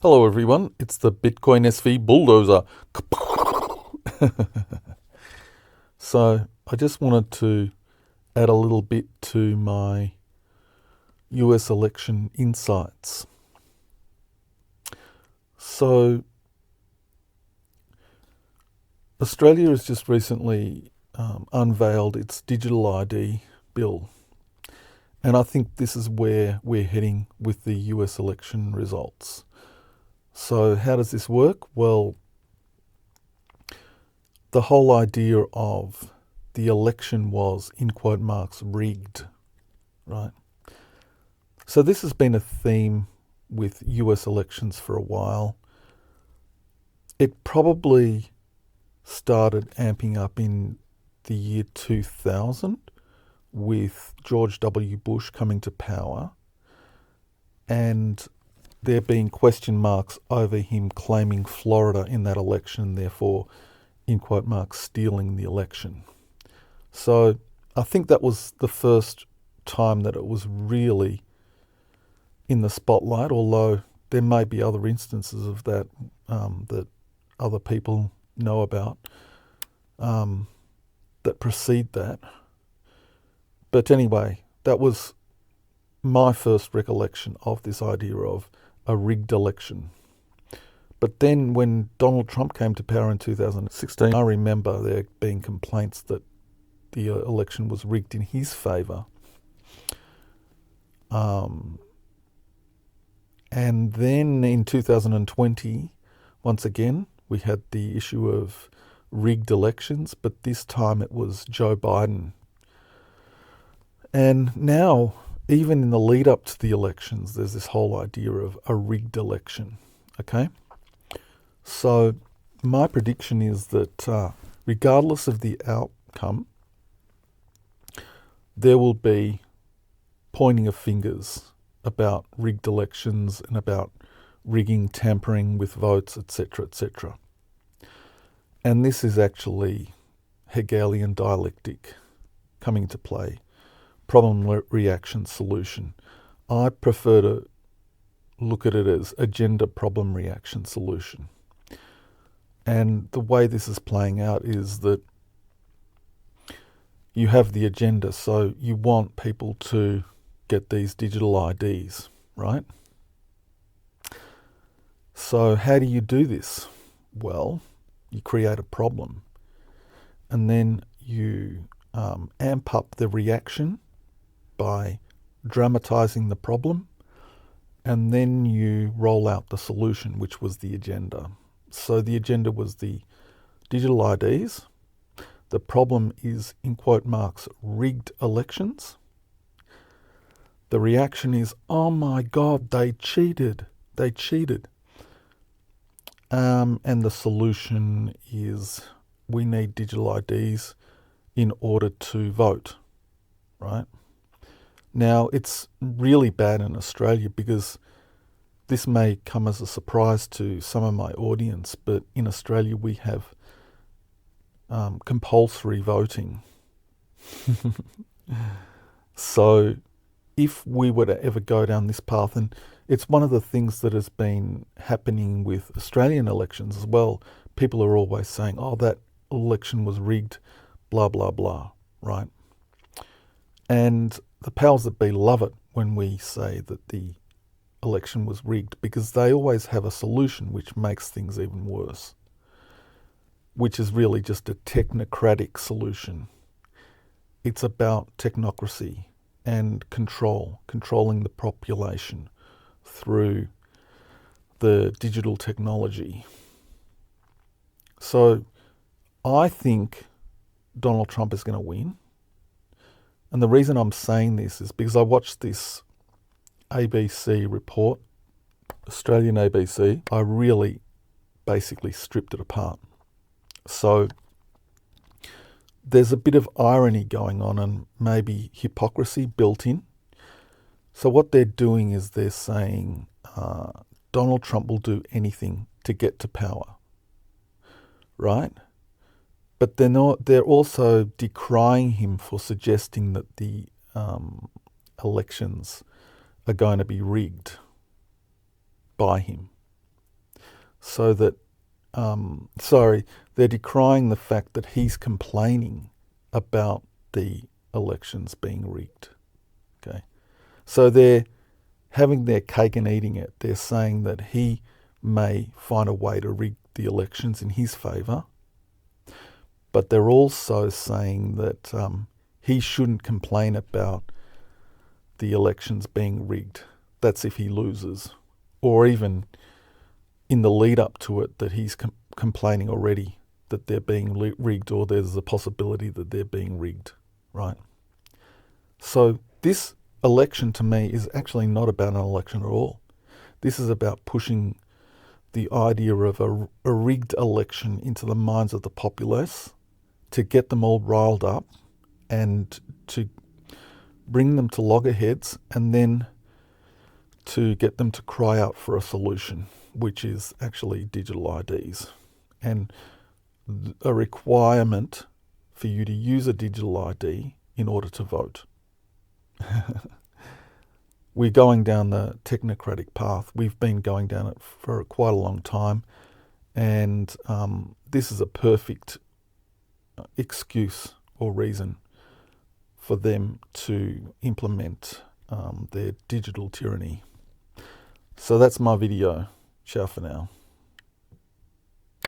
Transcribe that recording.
Hello everyone, it's the Bitcoin SV bulldozer. So I just wanted to add a little bit to my US election insights. So Australia has just recently unveiled its digital ID bill. And I think this is where we're heading with the US election results. So how does this work? Well, the whole idea of the election was, in quote marks, rigged, right? So this has been a theme with US elections for a while. It probably started amping up in the year 2000 with George W. Bush coming to power and there being question marks over him claiming Florida in that election, therefore, in quote marks, stealing the election. So I think that was the first time that it was really in the spotlight, although there may be other instances of that that other people know about that precede that. But anyway, that was my first recollection of this idea of a rigged election. But then when Donald Trump came to power in 2016, I remember there being complaints that the election was rigged in his favour. And then in 2020, once again, we had the issue of rigged elections, but this time it was Joe Biden. And now, even in the lead up to the elections, there's this whole idea of a rigged election. Okay? So, my prediction is that regardless of the outcome, there will be pointing of fingers about rigged elections and about rigging, tampering with votes, etc., etc. And this is actually Hegelian dialectic coming to play. Problem, reaction, solution. I prefer to look at it as agenda, problem, reaction, solution. And the way this is playing out is that you have the agenda, so you want people to get these digital IDs, right? So how do you do this? Well, you create a problem and then you amp up the reaction by dramatizing the problem, and then you roll out the solution, which was the agenda. So the agenda was the digital IDs. The problem is, in quote marks, rigged elections. The reaction is, oh my God, they cheated. They cheated. And the solution is we need digital IDs in order to vote, right? Now, it's really bad in Australia because this may come as a surprise to some of my audience, but in Australia we have compulsory voting. So if we were to ever go down this path, and it's one of the things that has been happening with Australian elections as well, people are always saying, oh, that election was rigged, blah, blah, blah, right? And the powers that be love it when we say that the election was rigged because they always have a solution which makes things even worse, which is really just a technocratic solution. It's about technocracy and controlling the population through the digital technology. So I think Donald Trump is going to win. And the reason I'm saying this is because I watched this ABC report, Australian ABC. I really basically stripped it apart. So there's a bit of irony going on and maybe hypocrisy built in. So what they're doing is they're saying Donald Trump will do anything to get to power, right? But they're also decrying him for suggesting that the elections are going to be rigged by him. so that, they're decrying the fact that he's complaining about the elections being rigged. Okay, so they're having their cake and eating it. They're saying that he may find a way to rig the elections in his favour, but they're also saying that he shouldn't complain about the elections being rigged. That's if he loses, or even in the lead up to it, that he's complaining already that they're being rigged, or there's a possibility that they're being rigged, right? So this election to me is actually not about an election at all. This is about pushing the idea of a rigged election into the minds of the populace to get them all riled up and to bring them to loggerheads, and then to get them to cry out for a solution, which is actually digital IDs and a requirement for you to use a digital ID in order to vote. We're going down the technocratic path. We've been going down it for quite a long time, and this is a perfect excuse or reason for them to implement their digital tyranny. So that's my video. Ciao for now.